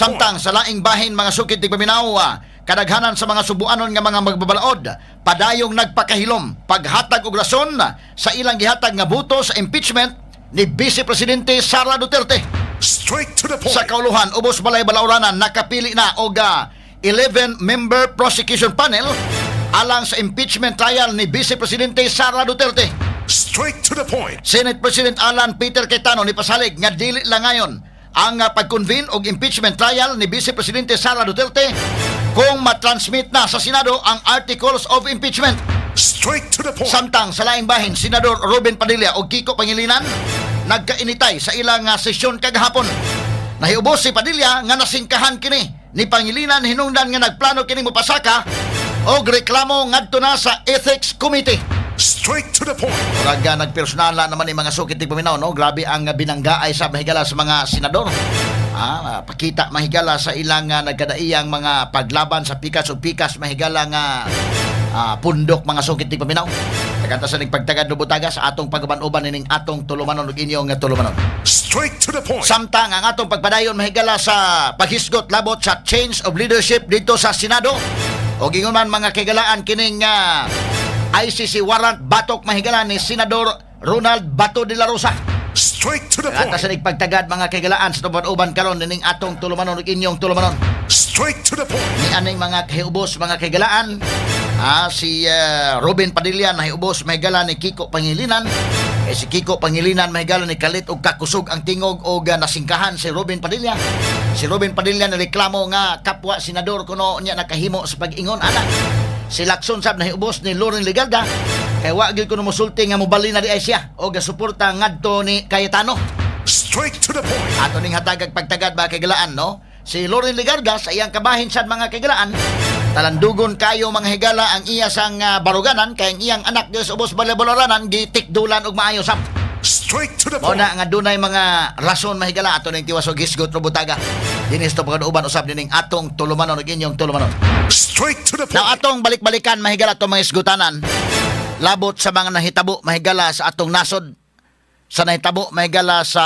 Samtang sa laing bahin mga sukit ti paminaw, kadaghanan sa mga subuanon nga mga magbabalaod padayong nagpakahilom paghatag og rason sa ilang gihatag nga boto sa impeachment ni Vice Presidente Sara Duterte. Straight to the point. Sa kauluhan, ubos balay balauranan nakapili na og 11-member prosecution panel alang sa impeachment trial ni Vice Presidente Sara Duterte. Straight to the point. Senate President Alan Peter Cayetano ni pasalig nga dili lang ngayon ang pag-convene og impeachment trial ni Vice Presidente Sara Duterte kung matransmit na sa Senado ang Articles of Impeachment. Straight to the point. Samtang sa laing bahin, Senador Ruben Padilla o Kiko Pangilinan nagkainitay sa ilang sesyon kagahapon. Nahiubos si Padilla nga nasingkahan kini ni Pangilinan hinungdan nga nagplano kini mopasaka og reklamo ngadto na sa Ethics Committee. Straight to the point. Muraga nagpersonala naman ni mga sukit ti paminaw, no? Grabe ang binanggaay sa mahigala sa mga senador. Pakita mahigala sa ilang nagkadaiyang mga paglaban sa pikas o pikas mahigala nga pundok mga sukit ti paminaw. Kaganta sa nagpagtagad do butaga sa atong pagaban-uban ning atong tulumanon ug inyong tulumanon. Straight to the point. Samtang ang atong pagpadayon mahigala sa paghisgot labot sa change of leadership dito sa Senado. O gingon man mga kagalaan kining ICC warrant batok mahigala ni Senador Ronald Bato de la Rosa. Straight to the point. At sa nagpagtagad mga kagalaan sa tuban-uban karon ning atong tulumanon ug inyong tulumanon. Straight to the point. Ni aning mga kahiubos mga kagalaan, si Ruben Padilla nahiubos mahigala ni Kiko Pangilinan. Si Kiko Pangilinan mahigala ni kalit og kakusog ang tingog og nasingkahan si Ruben Padilla. Si Ruben Padilla nareklamo nga kapwa senador kuno niya nakahimo sa pag-ingon ana. Si Lacson sab nahiubos ni Loren Legarda kay wa gyud kuno mosulti nga mobali na di ay siya o gasuporta ngadto ni Cayetano. Straight to the point. Ato ning hatagag pagtagad ba kagalaan, no? Si Loren Legarda sa iyang kabahin sad mga kagalaan, talandugon kayo mga higala ang iya sang baruganan kay ang iyang anak Dios ubos balaboloranan gitikdulan og maayo sab. Straight to the Mao point. na nga dunay mga rason mahigala ato ning tiwas og hisgot ro butaga. Dinis to pagkauban usab dining atong tulumanon ug inyong tulumanon. Straight to the Now point. atong balik-balikan mahigala to mga isgutanan. Labot sa mga nahitabo mahigala sa atong nasod. Sa nahitabo mahigala sa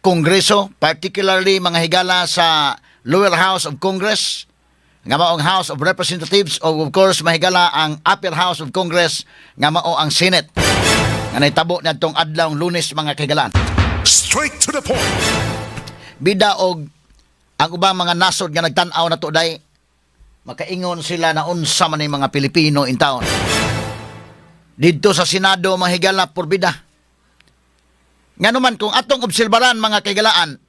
Kongreso, particularly mga higala sa Lower House of Congress, nga mao ang House of Representatives o of course mahigala ang Upper House of Congress nga mao ang Senate. Nga nahitabo niadtong adlaw Lunes mga kagalaan. Straight to the point. Bida og ang ubang mga nasod nga nagtan-aw na to day makaingon sila na unsa man mga Pilipino in town. Dito sa Senado mahigala porbida. Nga naman kung atong obserbaran mga kagalaan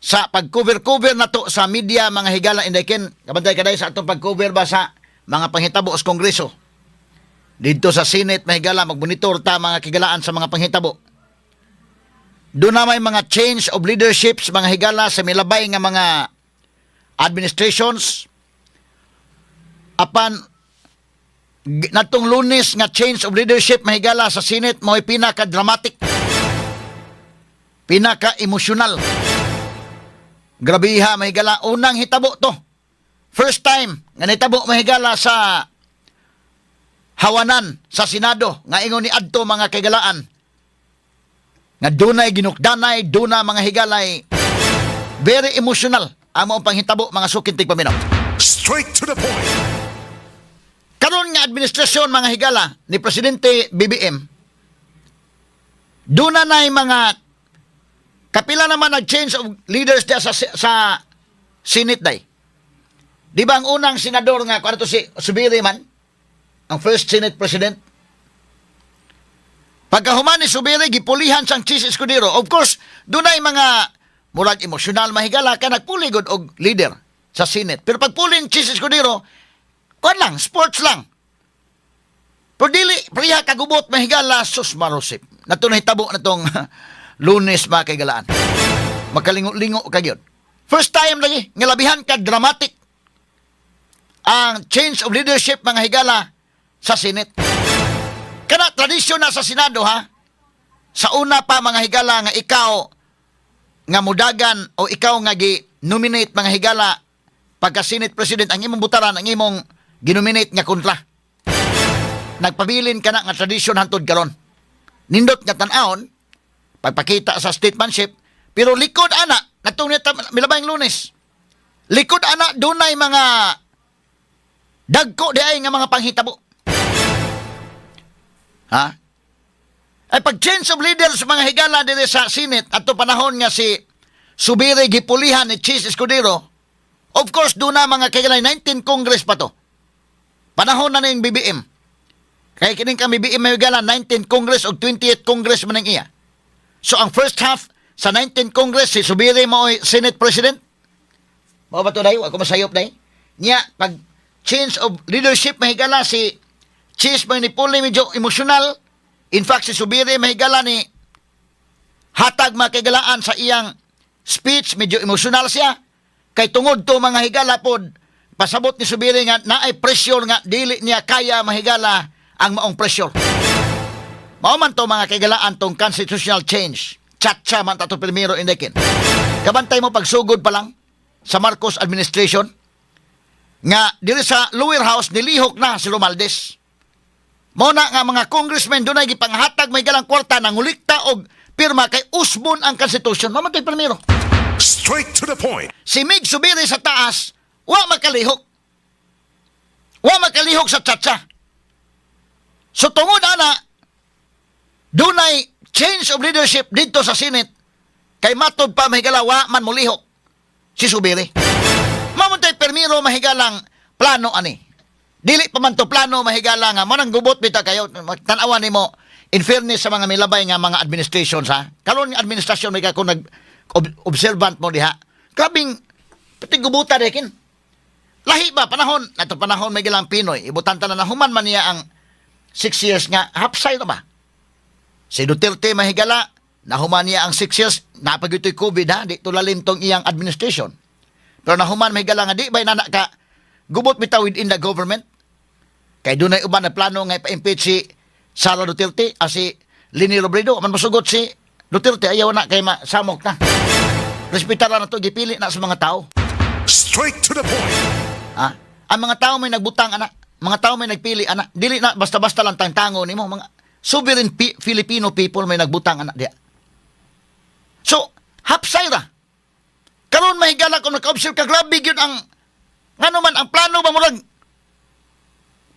sa pag-cover na to sa media mga higala indayken kabantay kaday sa atong pag-cover ba sa mga panghitabo sa Kongreso. Dito sa Senate mahigala magbonitor ta mga kagalaan sa mga panghitabo. Doon na may mga change of leaderships mga higala sa milabay nga mga administrations. Apan natong Lunes nga change of leadership mahigala sa Senate mo'y pinaka-dramatic, pinaka-emosyonal. Grabiha mahigala, unang hitabo to. First time nga nitabo mahigala sa hawanan sa Senado nga ingon ni adto mga kagalaan nga dunay ginukdanay, duna mga higalay, very emotional ang mga panghitabo mga sukintig paminaw. Straight to the point. Karon nga administrasyon mga higala ni Presidente BBM, duna na mga kapila naman nag-change of leaders dia sa Senate day. Di ba ang unang senador nga kung ano to si Subiri man, ang first Senate President? Pagkahuman ni Subiri, gipulihan sang Chis Escudero. Of course, dunay mga murag emosyonal mahigala ka nagpuligod og leader sa Senate. Pero pagpulin Chis Escudero, kuan lang, sports lang. Pero dili, priya kagubot mahigala sus marusip. Nato nahitabo na tong Lunes mga kagalaan. Makalingo-lingo kagyod. First time lagi, ngalabihan ka dramatic ang change of leadership mga higala sa Senate. Kana tradisyon na sa Senado ha. Sa una pa mga higala nga ikaw nga mudagan o ikaw nga gi-nominate mga higala pagka Senate President ang imong butaran ang imong ginominate nga kontra. Nagpabilin ka na nga tradisyon hantod karon. Nindot nga tan-aon pagpakita sa statesmanship pero likod ana natong milabayng Lunes. Likod ana dunay mga dagko di ay nga mga panghitabo. Ha? Ay pag change of leaders mga higala diri sa Senate ato panahon nga si Subiri gipulihan ni Chis Escudero, of course doon na mga kailanay 19 Congress pa to. Panahon na ng BBM. Kaya kining kang BBM may higala 19 Congress o 28 Congress man iya. So ang first half sa 19 Congress si Subiri mo Senate President. Mao ba to dayo? Ako masayop dayo. Nya pag change of leadership mahigala si Chis manipuli medyo emotional. In fact si Subiri mahigala ni hatag makigalaan sa iyang speech, medyo emotional siya. Kay tungod to mga higala pod, pasabot ni Subiri nga naay pressure nga dili niya kaya mahigala ang maong pressure. Mao man to mga kaigalaan tong constitutional change. Chatcha man tato primero indekin. Kabantay mo pagsugod pa lang sa Marcos administration nga diri sa lower house nilihok na si Romualdez. Mao na nga mga congressmen dunay gipanghatag may galang kwarta nangulikta og pirma kay usbon ang constitution. Mao man to'y primero. Straight to the point. Si Mig Subiri sa taas, wa makalihok. Wa makalihok sa chatcha. So tungod ana, dunay change of leadership dito sa Senate, kay matod pa mahigala wa man mulihok si Subiri. Mamuntay permiro mahigalang plano ani. Dili pa man to plano mahigala nga manang gubot bita kayo tan-awan nimo in fairness sa mga milabay nga mga administrations ha. Karon nga administrasyon may kung nag observant mo diha. Grabing pati gubuta rekin. Lahi ba panahon, nato panahon may gilang Pinoy, ibutan ta na human man niya ang 6 years nga hapsay na ba? Si Duterte mahigala, nahuman niya ang 6 years, napagito'y COVID ha, di tulalim tong iyang administration. Pero nahuman mahigala nga di ba inanak ka gubot bitaw within the government? Kay dunay uban na plano nga ipa-impeach si Sara Duterte si Leni Robredo, man masugot si Duterte ayaw na kay masamok na. Respetara na to gipili na sa mga tao. Straight to the point. Ha? Ang mga tao may nagbutang anak, mga tao may nagpili anak. Dili na basta-basta lang tango nimo mga sovereign Filipino people may nagbutang anak diya. So, hapsay ra. Karon mahigala kung naka-observe ka grabe gyud ang ngano man ang plano ba murag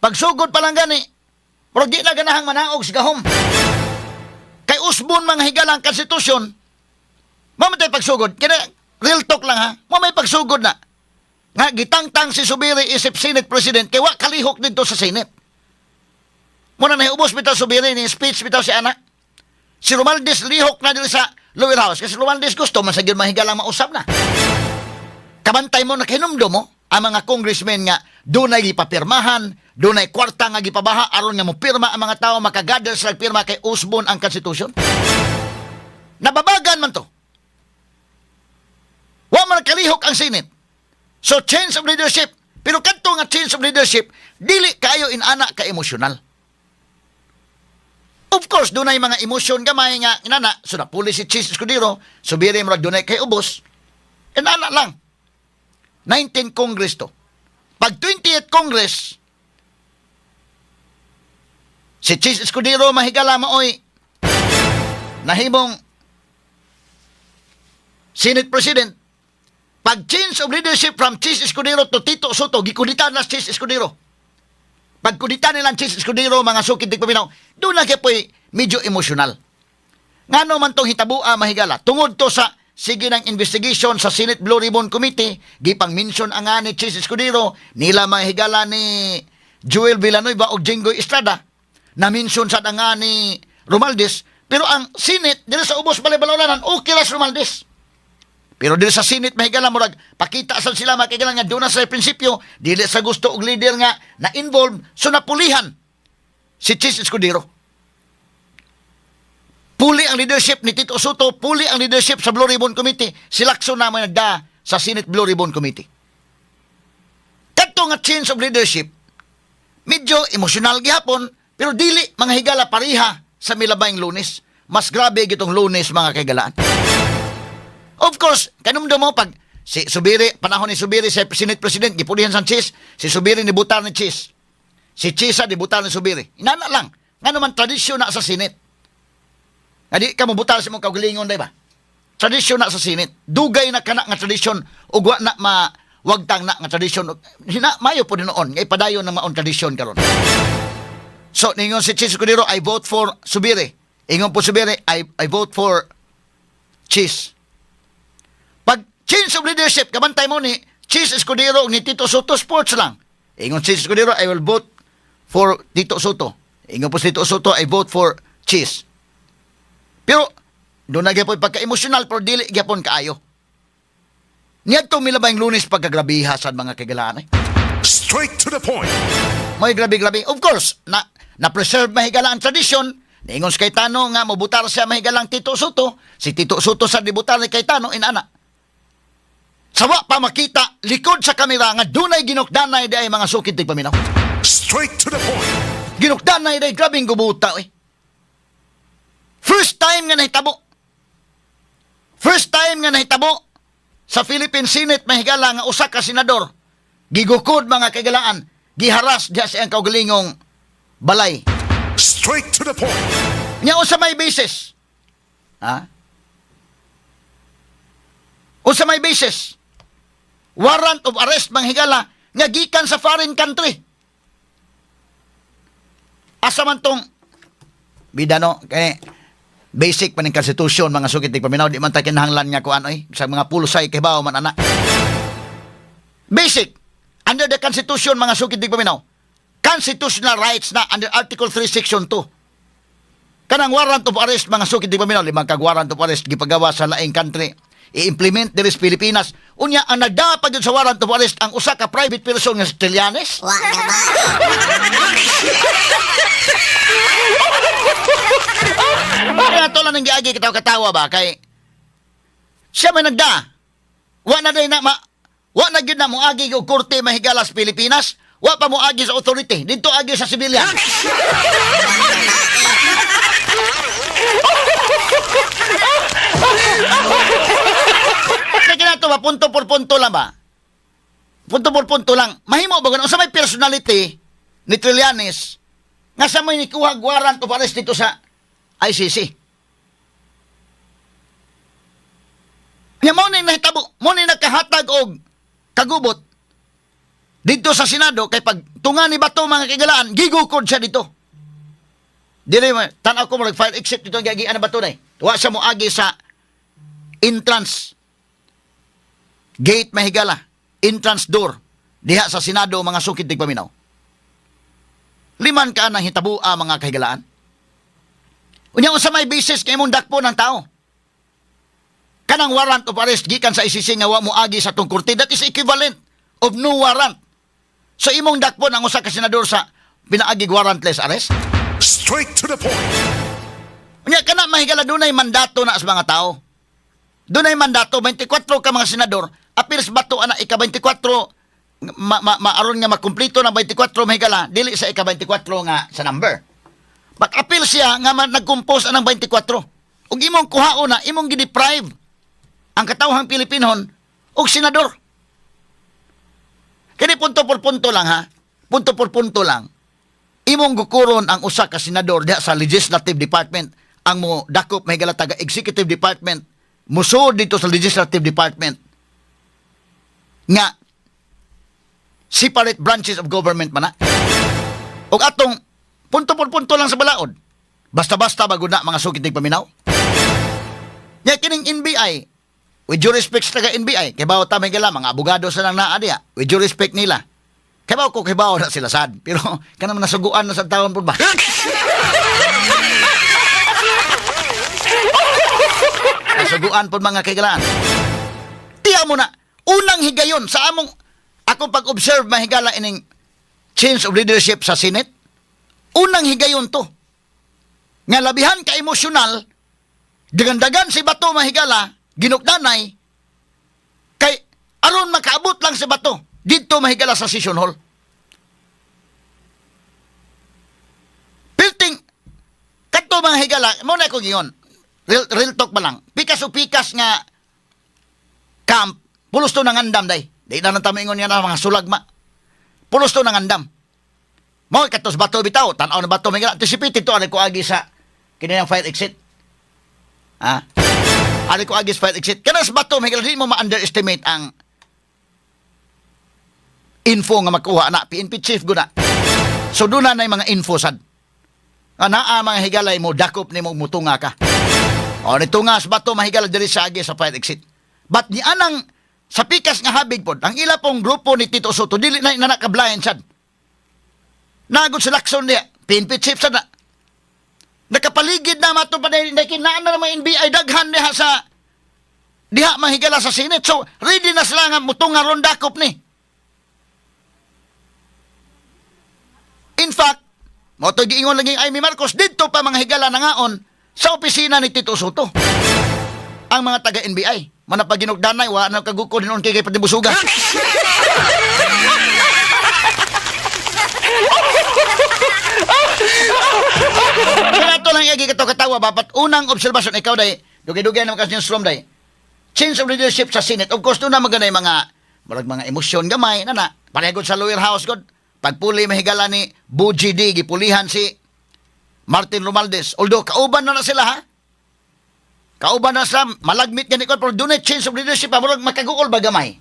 pagsugod pa lang gani. Murag di na ganahang manaog sa gahom. Kay usbon mga higalang konstitusyon, mamatay pagsugod. Kaya real talk lang ha, mamay pagsugod na. Nga gitangtang si Subiri isip Senate President, kaya wa kalihok dito sa Senate. Muna na ubos bitaw Subiri ni speech bitaw si anak. Si Romualdez lihok na dito sa lower house, kasi Romualdez gusto man sa mahigalang mausap na. Kabantay mo na kinumdo mo, ang mga congressmen nga dunay gipapirmahan, dunay kwarta nga gipabaha aron nga mo pirma ang mga tao makagather sa pirma kay usbon ang constitution. Nababagan man to. Wa man kalihok ang Senate. So change of leadership, pero kadto nga change of leadership dili kayo inana ka emosyonal. Of course dunay mga emosyon gamay nga inana so na puli si Chis Escudero, Subiri mo dunay kay ubos. Inana lang. 19 Congress to. Pag 28 Congress, si Chis Escudero mahigala maoy nahimong Senate President. Pag change of leadership from Chis Escudero to Tito Soto, gikuditan na Chis Escudero. Pag kuditan nilang Chis Escudero, mga sukid di paminaw, doon na kayo po'y medyo emosyonal. Ngano man tong hitabua mahigala, tungod to sa sige ng investigation sa Senate Blue Ribbon Committee, gipang mention ang nga ni Chis Escudero, nila mahigala ni Joel Villanueva o Jinggoy Estrada, na mention sa nga ni Romualdez, pero ang Senate, dito sa ubos balay-balawlanan, okay ra si Romualdez. Pero dito sa Senate, mahigala murag, pakita sa sila makikila nga doon na sa prinsipyo, dili sa gusto og leader nga na-involve, so napulihan si Chis Escudero. Puli ang leadership ni Tito Soto, puli ang leadership sa Blue Ribbon Committee. Silakso naman nagda sa Senate Blue Ribbon Committee. Kadto nga change of leadership, medyo emosyonal gihapon, pero dili mga higala pariha sa milabayng Lunes. Mas grabe gitong Lunes mga kaigalaan. Of course, kanumdo mo pag si Subiri, panahon ni Subiri sa Senate President, gipulihan sa Chis, si Subiri nibutar ni Chis. Si Chisa nibutar ni Subiri. Inana lang. Nga naman tradisyon na sa Senate. Adi ka mo butal sa mong kaugalingon, di ba? tradisyon na sa Senate. Dugay na kana nga tradisyon ug wa na mawagtang na nga tradisyon. Mayo po din noon, ngay padayon ng maong tradisyon karon. So, ningon si Chis Escudero, I vote for Subiri. Ingon po Subiri, I vote for Chis. Pag change of leadership, kabantay mo ni Chis Escudero ni Tito Soto, sports lang. Ingon Chis Escudero, I will vote for Tito Soto. Ingon po si Tito Soto, I vote for Chis. Pero, doon na gyapon pagka-emosyonal, pero dili gyapon kaayo. Niyadto milabay ang Lunes pagkagrabiha sa mga kagalaan. Straight to the point. May grabe-grabe. Of course, na-preserve mahigala ang tradisyon. Ningon si Cayetano nga mabutar siya mahigalang Tito Soto. Si Tito Soto sa dibutar ni Cayetano, inana. Sawa pa makita, likod sa kamera nga dunay ginukdanay di ay mga sukid tig paminaw. Straight to the point. Ginukdanay di grabing gubuta eh. First time nga nahitabo. First time nga nahitabo sa Philippine Senate mahigala nga usa ka senador. Gigukod mga kagalaan. Giharas diya sa ang kaugalingong balay. Straight to the point. Nya usa may basis. Ha? Usa may basis. Warrant of arrest manghigala nga gikan sa foreign country. Asa man tong bidano kay basic pa ning konstitusyon mga sukit tig paminaw di man ta kinahanglan nga kuan oy sa mga pulusay kay bawo man ana. Basic under the constitution mga sukit tig paminaw. Constitutional rights na under Article 3 Section 2. Kanang warrant of arrest mga sukit tig paminaw limang kag warrant of arrest gipagawa sa laing country. I-implement diri sa Pilipinas. Unya ang nagdapag yun sa warrant of arrest ang usa ka private person nga si Trillanes. Wa naman. Kaya ito lang ang giagi katawa-katawa ba kay siya may nagda. Wa na gyud na moagi og korte mahigala sa Pilipinas. Wa pa moagi sa authority. Dito agi sa civilian. Kaya kinato ba, punto por punto lang ba? Punto por punto lang. Mahimo ba ganun? O sa may personality ni Trillanes, nga sa may nikuha warrant of arrest dito sa ICC. Nga mo na nahitabo, mo na nakahatag og kagubot dito sa Senado, kay pag tunga ni Bato mga kagalaan, gigukod siya dito. Dili mo, tanaw ko mo, file except dito, gagian na Bato na eh. Wa siya mo agi sa entrance gate mahigala, entrance door diha sa Senado mga sukid tig paminaw. Liman ka nang hitabua mga kahigalaan. Unya unsa may basis kay imong dakpo ng tao? Kanang warrant of arrest gikan sa ICC nga wa mo agi sa tong korte, that is equivalent of no warrant. So imong dakpo ang usa ka senador sa pinaagig warrantless arrest? Straight to the point. Unya kana mahigala dunay mandato na sa mga tao. Dunay mandato 24 ka mga senador, apil sa Bato ana ika-24 maaron nga makumpleto ng 24 mahigala dili sa ika-24 nga sa number. Pag-apil siya nga nagkumpos anang 24. Ug imong kuhaon na imong gideprive ang katawhang Pilipinon og senador. Kani punto por punto lang ha. Punto por punto lang. Imong gukuron ang usa ka senador diha sa Legislative Department, ang mo dakop mahigala taga Executive Department, musod dito sa Legislative Department nga separate branches of government man na. O atong punto por punto lang sa balaod. Basta-basta bago na mga sukit tig paminaw. Nya kining NBI, with due respect sa taga NBI, kay bawo ta may gala mga abogado sa nang naa diha, with due respect nila. Kay bawo ko kay bawo na sila sad, pero kanang nasuguan na sa taon pud ba. Nasuguan pud mga kaigalaan. Tiya mo na, unang higayon sa among akong pag-observe mahigala ining change of leadership sa Senate. Unang higayon to. Nga labihan ka emosyonal, dagan-dagan si Bato mahigala, ginukdanay, kay aron makaabot lang si Bato, dito mahigala sa session hall. Pilting, kadto mga higala, muna ko giyon, real talk ba lang, pikas o pikas nga camp, pulos to ng andam day. Di na nang tamingon niya na mga sulagma. Pulos to ng andam. Mo katos Bato bitaw, tanaw na Bato mahigala, anticipated to ano ko agi sa kinilang fire exit. Ha? Ari ko agis fight exit. Kanas bato mahigala di mo ma-underestimate ang info nga makuha na PNP chief guna. So doon na mga info sad. Ana mga higalay mo dakop nimo mutunga ka. O nitungas bato mahigala diri sa agi sa fight exit. But ni anang sa pikas nga habig pod, ang ila pong grupo ni Tito Soto dili na nakablayan sad. Nagod sa lakson niya, PNP chief sad na. Nakapaligid na mato pa na kinaan na mga NBI daghan niya sa diha mahigala sa Senate. So ready na sila nga mutunga ron dakop ni. In fact, mo to giingon lagi Amy Marcos didto pa mga higala na ngaon sa opisina ni Tito Soto. Ang mga taga NBI, manapaginugdanay wa na kaguko dinon kay patibusuga. Kaya ito lang yung katawa bapat unang obserbasyon ikaw day dugay-dugay naman kasi yung slum day change of leadership sa Senate. Of course doon na maganda yung mga emosyon gamay na parehagod sa lower house god pagpuli mahigala ni Bujidi gipulihan si Martin Romualdez. Although kauban na sila ha. Kauban na sila malagmit ganit ko pero doon ay change of leadership murag makagukol ba gamay.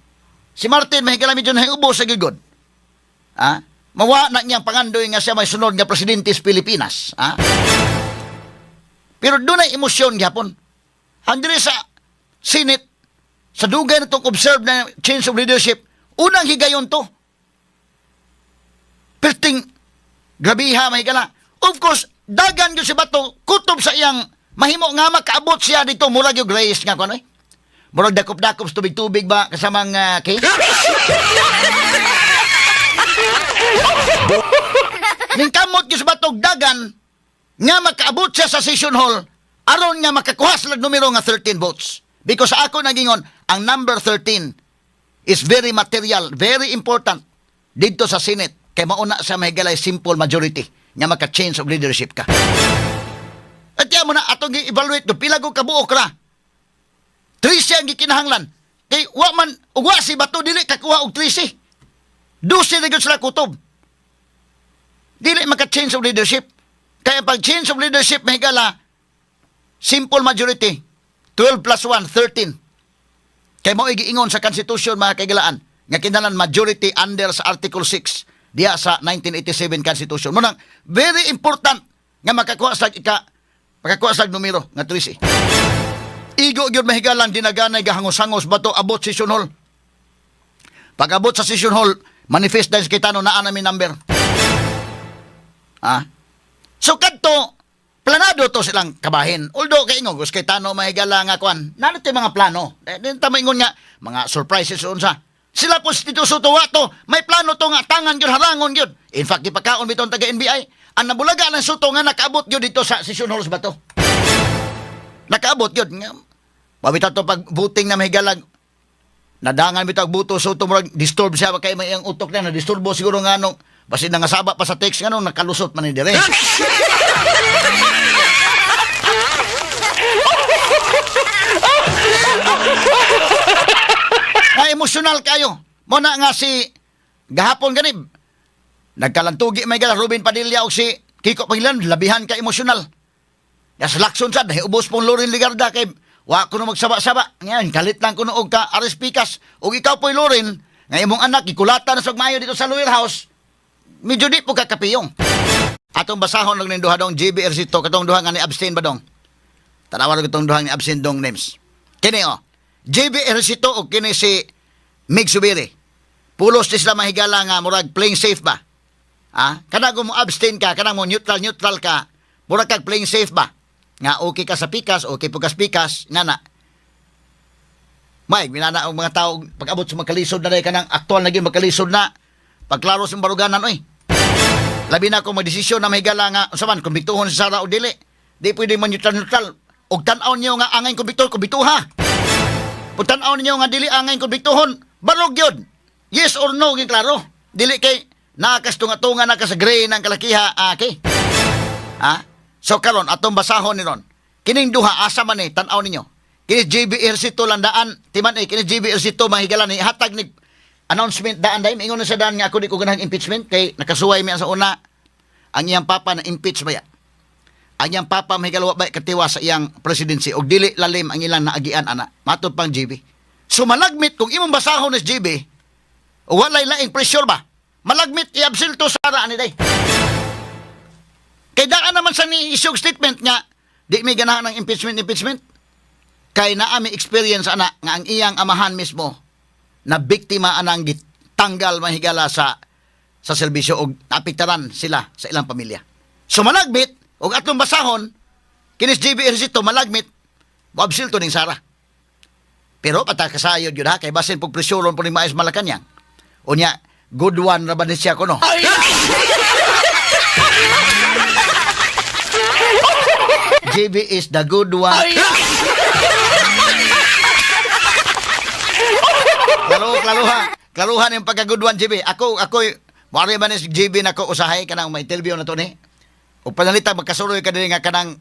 Si Martin mahigala medyo nahiubo sa gigod. Ha? Mawa na niyang pangandoy nga siya may sunod nga presidente sa Pilipinas. Ha? Pero doon ay emosyon gihapon. Ang diri sa Senate, sa dugay na itong observe na change of leadership, unang higayon to. Perting, grabiha, mahigala. Of course, dagan yun si Bato, kutob sa iyang mahimo nga makaabot siya dito, murag yung grace nga ko, ano eh? Murag dakop-dakop sa tubig-tubig ba, kasamang case? Ning kamot yung si Bato, dagan, nga makaabot siya sa session hall, aron nga makakuha sila numero nga 13 votes. Because ako nagingon, ang number 13 is very material, very important dito sa Senate. Kaya mauna sa mahigalay simple majority nga maka-change of leadership ka. At yan mo na, atong i-evaluate do pila ko kabuok ra. 13 ang gikinahanglan. Kay uwa si Bato, dili kakuha og 13. 12 na sila kutob. Dili maka-change of leadership. Kaya pag change of leadership, mahigala, simple majority, 12 plus 1, 13. Kaya mo igiingon sa Constitution, mga kaigalaan, nga kinalan majority under sa Article 6, diya sa 1987 Constitution. Munang, very important nga makakuha sa numero, nga 13. Igo yun mahigalan, dinaganay, gahangos-hangos, bato, abot session hall. Pag abot sa session hall, manifest dahil sa kitano na namin number. Ah? So kadto planado to silang kabahin. Although kay ingong kay tano mahigala nga kwan. Nano tay mga plano. Din tama ingon nga mga surprises unsa. Sila po si Tito Soto to, may plano to nga tangan gyud harangon gyud. In fact ipakaon biton taga NBI ang nabulaga ng Soto nga nakaabot gyud dito sa session halls ba to. Nakaabot gyud nga. Mabita to pag voting na mahigalag. Nadangan bitaw buto Soto murag disturb siya kay may ang utok na disturbo siguro nga nung basi nangasaba pa sa text nga nung nakalusot man ni dire. Na emosyonal kayo. Muna nga si gahapon ganib. Nagkalantugi may gala Ruben Padilla o si Kiko Pangilan labihan ka emosyonal. Yas lakson sad ubos pong Loren Ligarda kay wa kuno magsaba-saba. Ngayon kalit lang kuno og ka Aris Picas og ikaw po'y Loren nga imong anak gikulatan sa mayo dito sa lower house. Medyo di po kakapiyong. Atong basahon lang ng duha dong JB Ercito katong duha nga ni abstain ba dong? Tanawan ko itong duha ni abstain dong names. Kini JB Ercito o kini si Mig Subiri. Pulos di sila mahigala nga murag playing safe ba? Ha? Kana mo abstain ka, kana mo neutral ka, murag kag playing safe ba? Nga okay ka sa pikas, okay po ka sa pikas, nga May, minana ang mga tao, pag-abot sa magkalisod na rin ka ng aktual naging magkalisod na, pagklaro sa baruganan, labi na kung magdesisyon na mahigala nga, saman, kumbiktuhon si Sara o dili, di pwede man neutral, og tanaw niyo nga angay kumbiktuha. Pag tanaw niyo nga dili angay kumbiktuhon, barog yun. Yes or no, ging klaro. Dili kay, nakastunga-tunga na ka sa gray ng kalakiha, okay? Ha? So karon atong basahon ni ron. Kining duha asa man tan-aw ninyo. Kini JB Ercito landaan, timan kini JB Ercito mahigala ni hatag ni announcement daan dai ingon sa daan nga ako di ko ganang impeachment kay nakasuway mi sa una ang iyang papa na impeach ba ya. ang iyang papa mahigala wa bay katiwa sa iyang presidency og dili lalim ang ilang naagian ana matud pang GB. So malagmit kung imong basahon is GB o walay laing pressure ba, malagmit i-absilto Sara ani day. Kay daan naman sa ni isog statement nga di may ganahan ng impeachment. Kay naa may experience ana nga ang iyang amahan mismo na biktima anang gitanggal mahigala sa serbisyo og naapektaran sila sa ilang pamilya. So malagmit og atong basahon kinis JB Ejercito malagmit moabsilto ning Sara. Pero patakasayod yun ha kay basin pug presuron po ni Maes Malacañang. Unya good one ra ba ni siya kuno? JB is the good one. Klaruhan yung pagka-good one, JB. Ako, mawari man si JB na ko usahay kanang may interview na to ni. O panalita, magkasuroy ka din nga kanang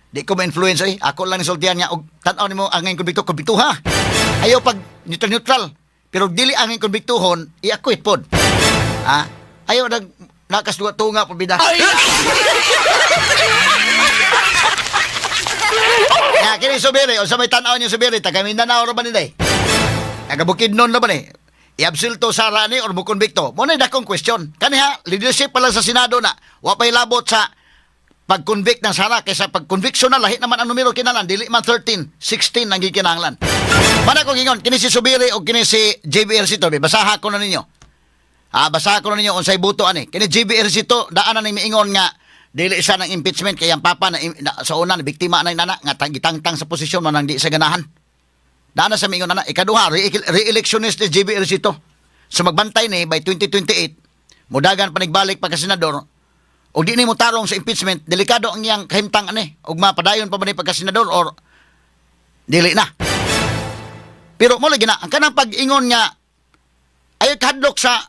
di ko ma-influence eh. Ako lang nisultihan niya. O tanaw ni mo angin konbikto ha. Ayaw pag neutral. Pero dili angin konbiktohon, i-acquit pod. Ha? Ayaw nakasduwa-tunga po bida. Ya, kini subiri. O sa may tanaw niyo subiri, taga Mindanao ra ba ni day? Nagabukidnon na ba ni? I-absilto Sara ni or mukonbikto? Muna dakong question. Kaniha, leadership pa lang sa Senado na wapay labot sa pag-convict ng Sara kaysa pag-conviction na lahi naman ang numero kinalan. Dili man 13, 16 ang gikinahanglan. Mana ko gingon, kini si Subiri o kini si JB Ejercito. Basaha ko na ninyo. Basaha ko na ninyo unsay buto ani. Kini JB Ejercito, daanan ni miingon nga dili isa ng impeachment kay ang papa na sa una na biktima na nana nga gitangtang sa posisyon man nang di sa ganahan. Dana sa mingon na ikaduha re-electionist ni JB Ejercito. So magbantay ni by 2028 mudagan panigbalik pagka senador o di ni mo tarong sa impeachment delikado ang iyang kahimtang ani ug mapadayon pa ba ni pagka senador or dili na. Pero mo lagi na ang kanang pag-ingon nga ay kadlok sa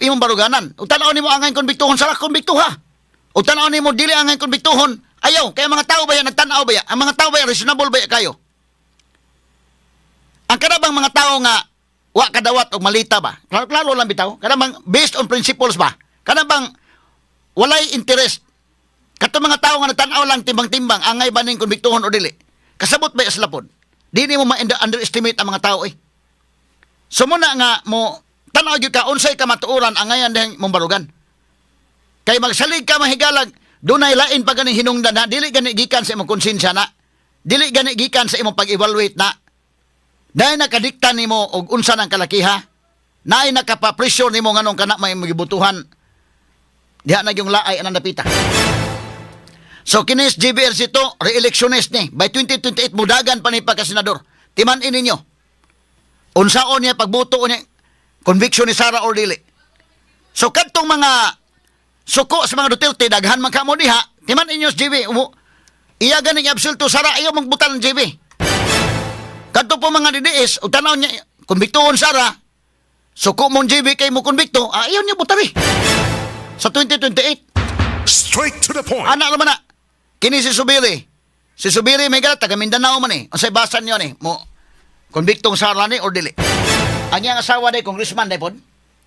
imong baruganan. Ug tan-aw nimo angay konbiktohon sa konbiktuha. Ug tan-aw nimo dili angay konbiktohon. Ayaw kay mga tao ba yan nagtan-aw ba yan? Ang mga tao ba yan reasonable ba yan kayo? Ang karabang mga tao nga wa kadawat og malita ba? Klaro lang bitaw. Karabang based on principles ba? Karabang walay interest. Kato mga tao nga nagtan-aw lang timbang-timbang angay ba ning konbiktohon o dili? Kasabot ba sa lapod? Di ni mo ma-underestimate ang mga tao eh. So muna nga mo tan-aw gyud ka unsay ka matuoran angayan dihang mong barugan. Kay magsalig ka mahigalag dunay lain pa ganing hinungdan na dili gani gikan sa imong konsensya na. Dili gani gikan sa imong pag-evaluate na. Dahil nakadikta nimo og unsa ng kalakiha, naay nakapapresyo nimo nganong kana may magibutuhan. Diha na yung laay anang napita. So kinis JB Ejercito, re-electionist ni. By 2028 mudagan pa ni pagka-senador. Timan-in ninyo. Unsaon niya pagbuto niya conviction ni Sara or dili. So kadtong mga suko sa mga Duterte daghan man kamo diha, timan-in ninyo si JB. Iya ganing absolto Sara ayaw magbutan ng JB. Kadto po mga DDS, o tanaw niya, konbiktohon Sara, suko mong JB kay mo konbikto, ayaw niya butari. Sa 2028. Straight to the point. Anak naman na, kini si Subiri. Si Subiri may galat, taga Mindanao man eh. Ang say basan niyo eh, mo, konbiktong Sara ni or dili. Ang iyang asawa day, congressman day po.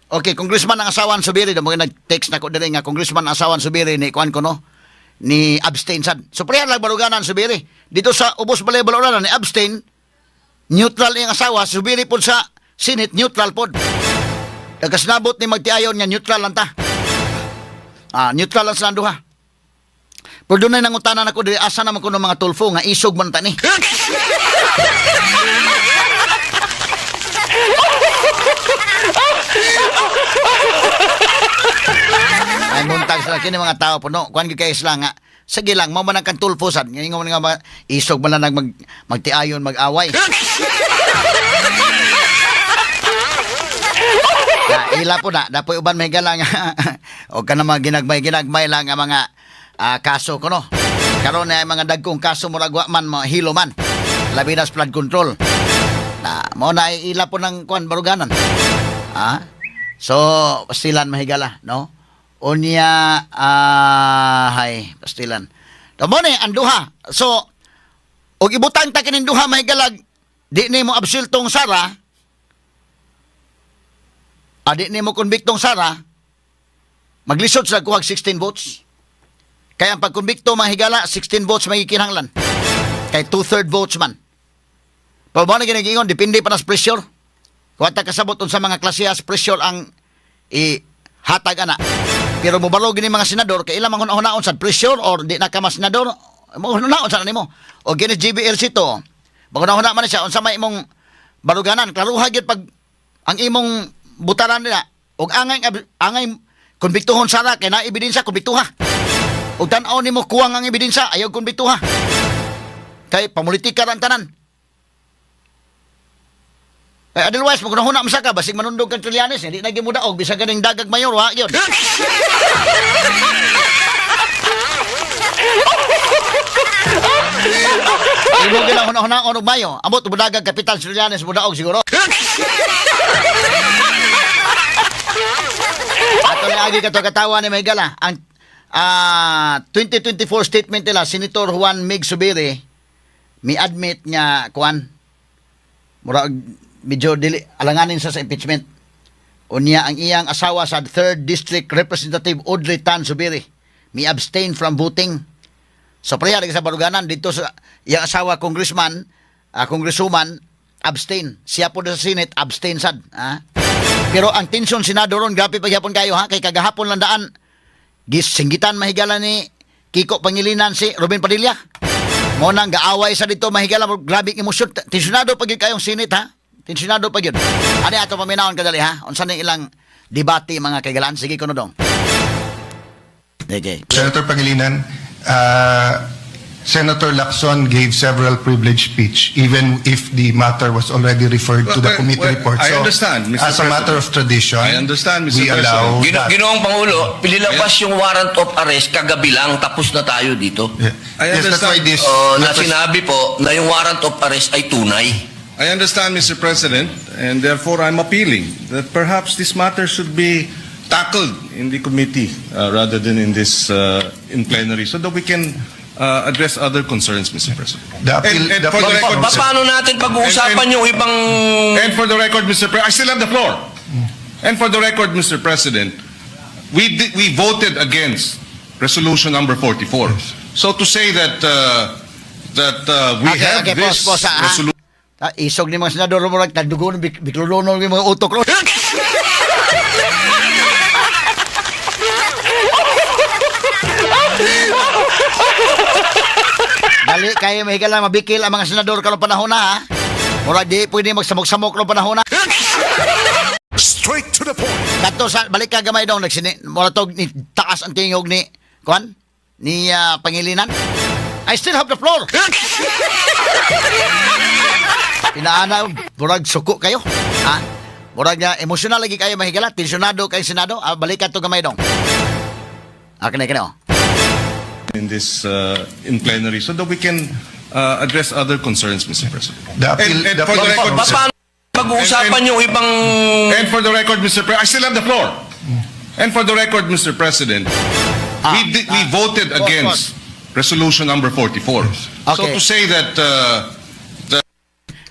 Okay, congressman ang asawa ng Subiri, mo nag-text na ko dili nga, congressman ang asawa ng Subiri ni kuan ko no, ni abstain sad. So priya lang baruganan Subiri. Dito sa Ubos Balay Balaoran ni abstain, neutral ang asawa, Subiri po sa Senate, neutral po. Nagkasnabot ni magtiayon nga neutral lang ta. Neutral lang sa nanduha. Pero doon ay nangutanan ako, asa naman ko ng mga tulfo, nga isog man ta ni. Ay muntag sa kini mga tao po, no? Kuhan kayo isla nga, sige lang, mamanang kang tulfosan. Ngayon nga isog man lang magtiayon, mag-away. Ila po na, dapoy uban may galang o ka na mga ginagmay lang ang mga kaso ko no. Karon na mga dagkong kaso muragwa man, mga hilo man. Labi na flood control. Mo na ila po ng kuan baruganan. So, pastilan mahigala, no? Unya, hay, pastilan. Mo ni, ang duha. So, og ibutang ta kining duha mahigalag, di ni mo absiltong Sara, di ni mo konbiktong Sara, maglisod sa kuhag 16 votes. Kaya ang pagkumbikto mahigala 16 votes may kinahanglan. Kay 2/3 votes man. Pero mo na ginagingon, depende pa nas pressure. Kung ata kasabot sa mga klasehas pressure ang hatag ana. Pero mubalo gini mga senador kay ilang manghuna-hunaon sa pressure or di na ka mas senador, mo hunaon sa nimo. O gini GBLC to. Manghuna-huna man siya unsa may imong baruganan, klaruha gyud pag ang imong butaran nila og angay konbiktuhon sara kay na ebidensya konbiktuha. Og tan-aw nimo kuwang ang ebidensya ayaw konbiktuha. Kay pamulitika ra ang tanan. Eh, otherwise, magunahuna man ka, basig manundog kang Trillanes, hindi na gimudaog, bisag ganing dagag mayor, ha, yun. Imo gila hunahuna og mayo, amot budagag kapital Trillanes mudaog siguro. Ato ni agi kato katawa ni Mahigala, ang 2024 statement nila, Senator Juan Mig Zubiri, mi-admit nga, kuan, murag, medyo alanganin sa impeachment. Unya ang iyang asawa sa 3rd District Representative Audrey Tan Zubiri may abstain from voting. So priya sa baruganan dito sa iyang asawa congresswoman abstain. Siya po sa Senate abstain sad. Ha? Pero ang tensyon Senado ron grabe paghapon kayo ha kay kagahapon lang daan gisinggitan Mahigala ni Kiko Pangilinan si Ruben Padilla. Mo nang gaaway sa dito Mahigala grabe emosyon tensyonado pag kayong Senate ha. Tensyonado pa yun. Ano ato paminahon kadali ha? Unsa ni ilang debate mga kagalan? Sige kuno dong. Okay. Senator Pangilinan, Senator Lacson gave several privileged speech even if the matter was already referred to the committee report. I understand, Mr. As a matter of tradition, I understand, Mr. we allow that. Ginoong Pangulo, pinilabas yung warrant of arrest kagabi lang, tapos na tayo dito. Yeah. I Yes, that's why understand. this. Na sinabi po na yung warrant of arrest ay tunay. I understand, Mr. President, and therefore I'm appealing that perhaps this matter should be tackled in the committee rather than in this in plenary so that we can address other concerns, Mr. President. The appeal- And the for the appeal- record, Mr. Paano natin pag-uusapan yung ibang... And for the record, Mr. President, I still have the floor. And for the record, Mr. President, we voted against resolution number 44. So to say that we have this resolution. Isog ni mga senador mo lang tadugon biklulono ni mga utok ro. Dali kayo Mahigala mabikil ang mga senador karong panahon na ha. Mura di pwede magsamok-samok karong panahon na. Straight to the point. Kato sa balik ka gamay dong nagsini mura tog ni taas ang tingog ni kuan ni Pangilinan. I still have the floor. Inaana, murag suko kayo. Ha? Murag nga, emosyonal lagi kayo Mahigala. Tensyonado kayo Senado. Balik ka to gamay dong. Kini. In this in plenary so that we can address other concerns, Mr. President. The appeal- And the for the appeal- record, Mr. Paano pag-uusapan yung ibang... And for the record, Mr. President, I still have the floor. And for the record, Mr. President, we voted against resolution number 44. So Okay. to say that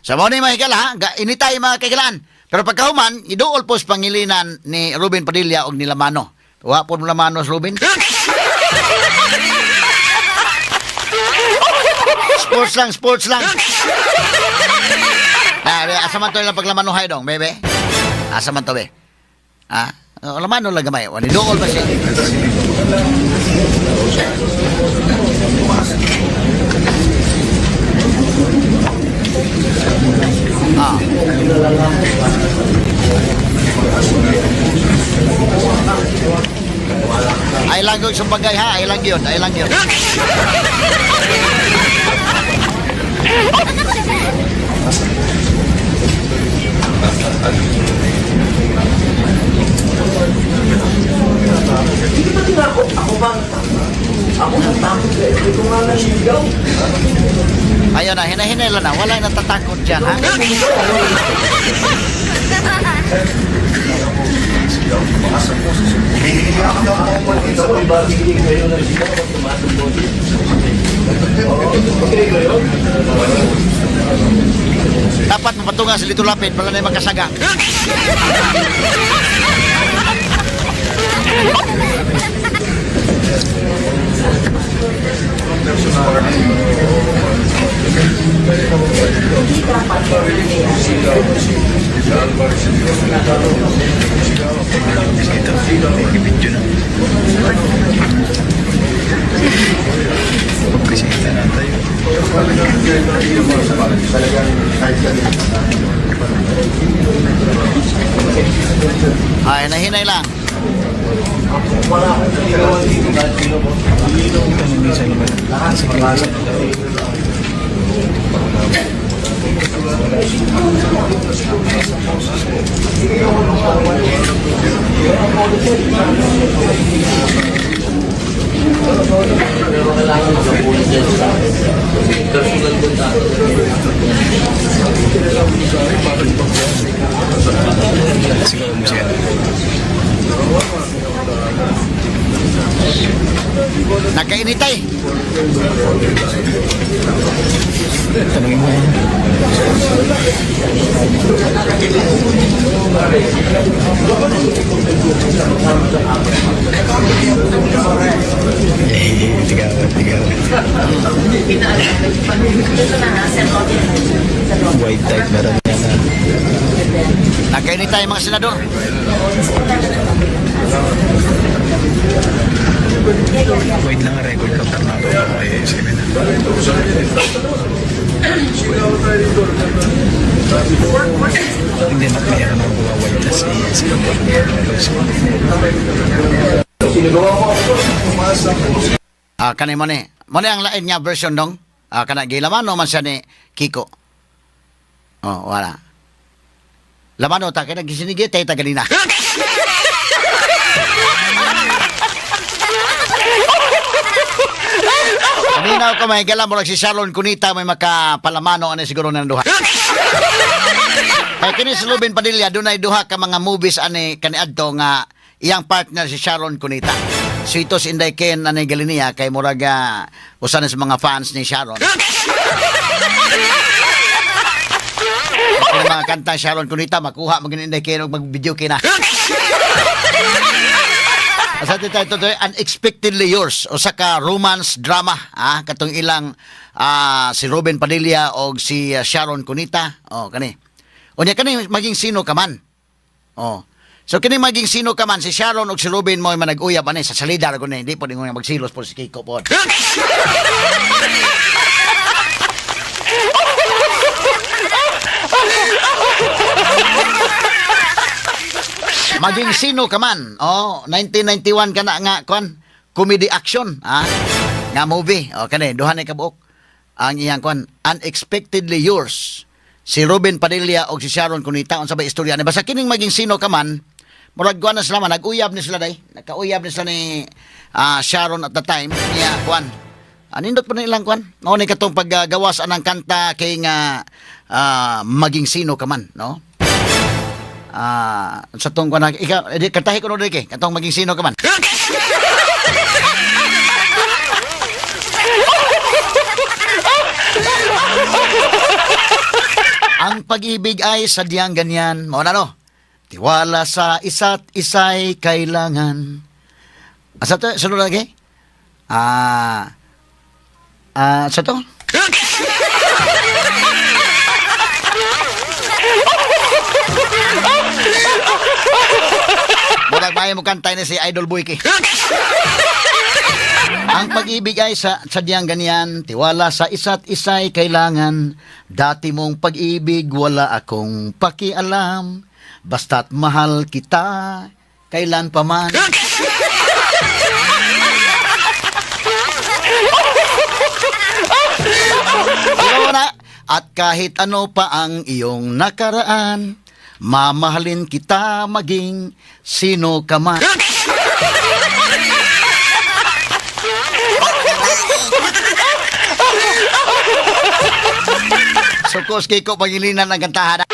Sa mga ni Mahigala ha, initay mga kaigalaan. Pero pagkahuman, iduol po sa Pangilinan ni Ruben Padilla o ni Lamano. Wa po Lamano sa Ruben. Sports lang. Asa man to ilang paglamanuhay dong, bebe? Asa man to, be? Ha? Lamano lang gamay. Wani dool ba siya? Ay lang yung sumbagay ha, ay lang yun. Ayun na, hinahinay lang na. Wala yung natatakot dyan, ha? Dapat mapatunga sa Lito Lapid pala na yung magkasaga. hinay lang. Nagkainitay. White type meron yan na. Nagkainitay mga senador. White lang ang record ko. Tama po. Okay, sige na. Hindi na kaya na mga white na si Kanay mo ni. Mo ni ang lain nga version dong. Kana gilaman no man siya ni Kiko. Oh, wala. Laman o ta kay nagisinigi tay ta ganina. Kanina ko may galam mo si Sharon Cunita may makapalamano ani siguro na duha. Kay kini si Ruben Padilla dunay duha ka mga movies ani kaniadto nga iyang partner si Sharon Cunita. Sweetos Inday Ken ani galiniya kay muraga usa na sa mga fans ni Sharon. Kung mga kanta Sharon Cunita makuha magin Inday Ken og mag-video kina. Asa tayo to Unexpectedly Yours o sa ka romance drama katong ilang si Ruben Padilla o si Sharon Cunita kani unya kani maging sino ka man so kini maging sino ka man si Sharon o si Ruben mo manag-uyab ani sa salida ko ni hindi po dingo magsilos po si Kiko po. Maging sino ka man. 1991 ka na nga, comedy action, nga movie. Kani, duha na kabuok. Ang iyang, Unexpectedly Yours. Si Ruben Padilla o si Sharon Cunita, unsa ba istorya ni basta kining maging sino ka man, murag na sila man, nag-uyab ni sila day. Nagka-uyab ni sila ni Sharon at the time. Niya, anindot pa na ilang, Mao ni katong paggawas anang kanta kay nga maging sino ka man, no? Sa tong kana kantahi ko no diri katong maging sino ka man. Ang pag-ibig ay sadyang ganyan. Mao na no. Tiwala sa isa't isa'y kailangan. Asa to? Sunod lagi? Sa to? Murag bahay mo kantay na si Idol Boy ki. Ang pag-ibig ay sadyang ganyan, tiwala sa isa't isa'y kailangan. Dati mong pag-ibig, wala akong pakialam. Basta't mahal kita, kailan pa man. At kahit ano pa ang iyong nakaraan, mamahalin kita maging sino ka man. Sukos Kiko pangilinan ng kantahan.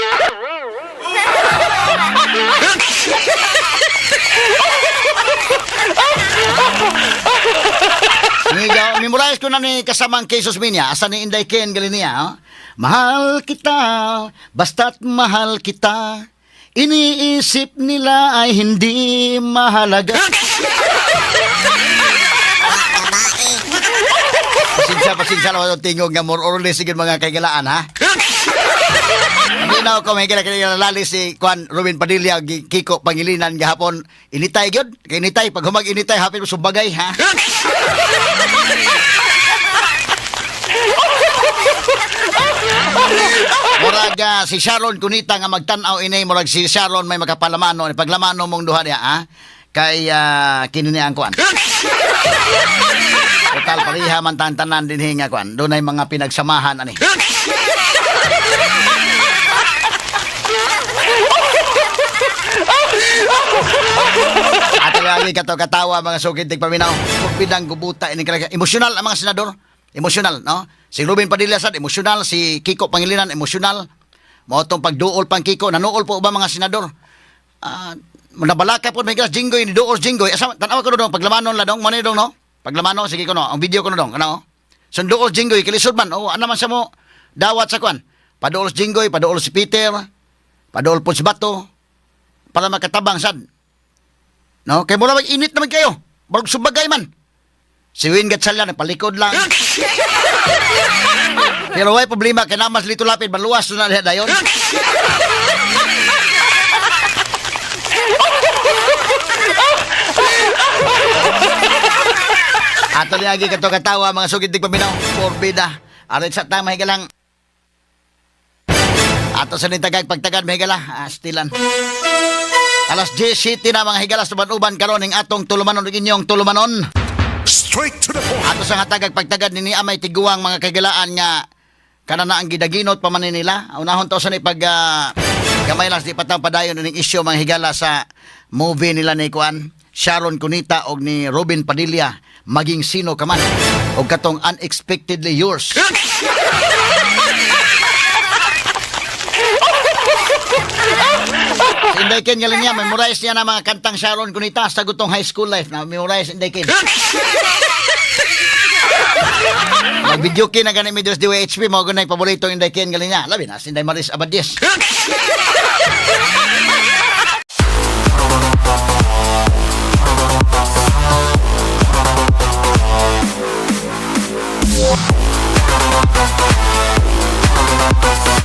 Memorize ko na ni kasamang Jesus Minya, asa ni Inday Ken Galiniya, mahal kita, basta't mahal kita, iniisip nila ay hindi mahalaga. Pasensya lang tingog nga more or less sigid mga kaigalaan ha. Hindi na ako may kailalali si Ruben Padilla Kiko Pangilinan gahapon initay gyud kay initay pag humag initay hapit mo subagay ha. Murag si Sharon Cunita nga magtan-aw ini, murag si Sharon may makapalamano, paglamano mong duha niya, ha? Kay kinunian kuan. Total pariha man tanan din hinga kuan. Doon ay mga pinagsamahan ani. At lagi katawa mga sukid tig paminaw. Pagpidang gubuta ini kaya emosyonal ang mga senador. Emosyonal, no? Si Ruben Padilla sad emosyonal, si Kiko Pangilinan emosyonal. Mao tong pagduol pang Kiko, nanuol po ba mga senador? Nabalaka po may Jinggoy ni Doors Jinggoy. Asa tanaw ko dong paglamanon la dong mo ni dong no? Paglamanon sige ko no, ang video ko no dong, ano? So Doors Jinggoy kilisod man. Oh, ano man sa mo dawat sa kwan. Padool si Jinggoy, padool si Peter, padool po si Bato para makatabang sad. No, kay mura mag-init naman kayo. Barog subagay man. Si Win Gatsalan palikod lang. Pero way problema kay namas lito lapid maluwas na dayon. Ato lagi kato katawa mga sugid tig paminaw. Porbida. Arit sa tama higalang. Ato sa nitagag pagtagad mahigala. Stilan. Alas 10 na mga higalas uban karon ning atong tulumanon ug inyong tulumanon. Straight to the point. Ato sa hatagag pagtagad ni amay tiguang mga kagalaan nga kanana ang gidaginot pa man nila. Unahon to sa ni pag gamay lang di patang padayon ning isyu mga higala sa movie nila ni Kuan Sharon Cunita og ni Ruben Padilla maging sino ka man og katong Unexpectedly Yours. Inday Ken galing niya, memorize niya na mga kantang Sharon Cunita sa gutong high school life na memorize Inday Ken. Mag-video kin na ganin mi dos DWHP, mga gunay paborito Inday Ken galing niya. Labi na, si Inday Maris Abadies.